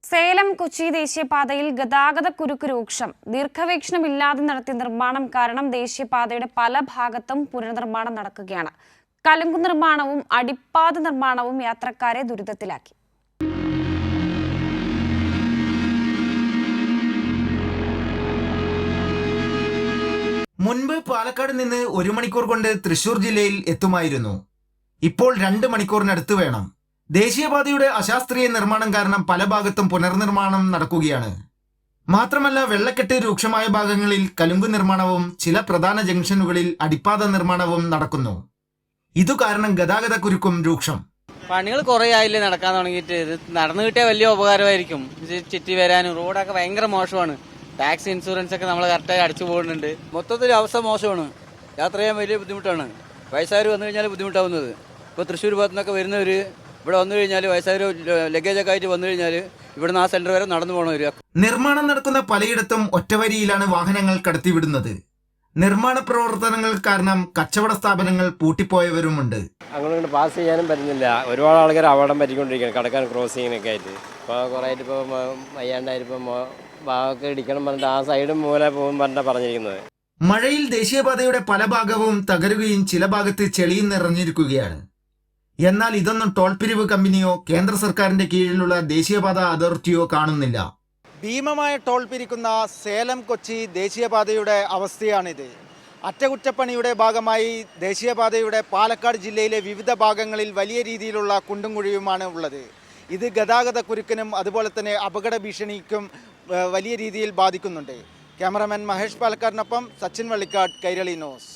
സേലം കൊച്ചി ദേശീയപാതയിൽ ഗതാഗതക്കുരുക്ക് രൂക്ഷം. ദീർഘവീക്ഷണമില്ലാതെ നടത്തിയ നിർമ്മാണം കാരണം ദേശീയപാതയുടെ പല ഭാഗത്തും പുനർനിർമ്മാണം നടക്കുകയാണ്. കലുങ്ക് നിർമ്മാണവും അടിപ്പാത നിർമ്മാണവും യാത്രക്കാരെ ദുരിതത്തിലാക്കി. മുൻപ് പാലക്കാട് നിന്ന് 1 മണിക്കൂർ കൊണ്ട് തൃശൂർ ജില്ലയിൽ എത്തുമായിരുന്നു. ഇപ്പോൾ 2 മണിക്കൂറിനടുത്ത് വേണം. ദേശീയപാതയുടെ അശാസ്ത്രീയ നിർമ്മാണം കാരണം പല ഭാഗത്തും പുനർനിർമ്മാണം നടക്കുകയാണ്. മാത്രമല്ല, വെള്ളക്കെട്ട് രൂക്ഷമായ ഭാഗങ്ങളിൽ കലുങ്ക് നിർമ്മാണവും ചില പ്രധാന ജംഗ്ഷനുകളിൽ അടിപ്പാത നിർമ്മാണവും നടക്കുന്നു. ഇതു കാരണം ഗതാഗതക്കുരുക്കും രൂക്ഷം. പണികൾ കുറേ ആയില്ലേ നടക്കാൻ തുടങ്ങിയിട്ട്. ഇത് നടന്നു കിട്ടിയാൽ വലിയ ഉപകാരമായിരിക്കും. ചുറ്റി വരാനും റോഡൊക്കെ ഭയങ്കര മോശമാണ്. ടാക്സ് ഇൻഷുറൻസ് ഒക്കെ നമ്മൾ കറക്റ്റായി അടിച്ചു പോകുന്നുണ്ട്. മൊത്തത്തിൽ അവസ്ഥ മോശമാണ്. യാത്ര ചെയ്യാൻ വലിയ ബുദ്ധിമുട്ടാണ്. വയസ്സായവർ വന്നു കഴിഞ്ഞാൽ ബുദ്ധിമുട്ടാവുന്നത്. ഇപ്പോൾ തൃശ്ശൂർ ഭാഗത്തു നിന്നൊക്കെ വരുന്നവർ ഇവിടെ വന്നു കഴിഞ്ഞാൽ വയസ്സായവർ ലഗേജൊക്കെ ആയിട്ട് വന്നു കഴിഞ്ഞാൽ ഇവിടുന്ന് ആ സെന്റർ വരെ നടന്നു പോകണം വരിക. നിർമ്മാണം നടക്കുന്ന പലയിടത്തും ഒറ്റവരിയിലാണ് വാഹനങ്ങൾ കടത്തിവിടുന്നത്. നിർമ്മാണ പ്രവർത്തനങ്ങൾ കാരണം കച്ചവട സ്ഥാപനങ്ങൾ പൂട്ടിപ്പോയവരുമുണ്ട്. അങ്ങോട്ട് പാസ് ചെയ്യാനും പറ്റുന്നില്ല. ഒരുപാട് ആൾക്കാർ അപകടം പറ്റിക്കൊണ്ടിരിക്കുകയാണ് കടക്കാൻ ക്രോസിങ്ങിനൊക്കെ ആയിട്ട്. ഇപ്പോൾ കുറേ ആയിട്ട് ഇപ്പോൾ വയ്യാണ്ടായിരിക്കും ഭാഗമൊക്കെ ഇടിക്കണം പറഞ്ഞിട്ട് ആ സൈഡും മൂല പോകും പറഞ്ഞിരിക്കുന്നത്. മഴയിൽ ദേശീയപാതയുടെ പല ഭാഗവും തകരുകയും ചില ഭാഗത്ത് ചെളിയും നിറഞ്ഞിരിക്കുകയാണ്. എന്നാൽ ഇതൊന്നും ടോൾ പിരിവ് കമ്പനിയോ കേന്ദ്ര സർക്കാരിന്റെ കീഴിലുള്ള ദേശീയപാത അതോറിറ്റിയോ കാണുന്നില്ല. ഭീമമായ ടോൾ പിരിക്കുന്ന സേലം കൊച്ചി ദേശീയപാതയുടെ അവസ്ഥയാണിത്. അറ്റകുറ്റപ്പണിയുടെ ഭാഗമായി ദേശീയപാതയുടെ പാലക്കാട് ജില്ലയിലെ വിവിധ ഭാഗങ്ങളിൽ വലിയ രീതിയിലുള്ള കുണ്ടും കുഴിയുമാണ് ഉള്ളത്. ഇത് ഗതാഗത കുരുക്കിനും അതുപോലെ തന്നെ അപകട ഭീഷണിക്കും വലിയ രീതിയിൽ ബാധിക്കുന്നുണ്ട്. ക്യാമറാമാൻ മഹേഷ് പാലക്കാടിനൊപ്പം സച്ചിൻ വള്ളിക്കാട്, കൈരളി ന്യൂസ്.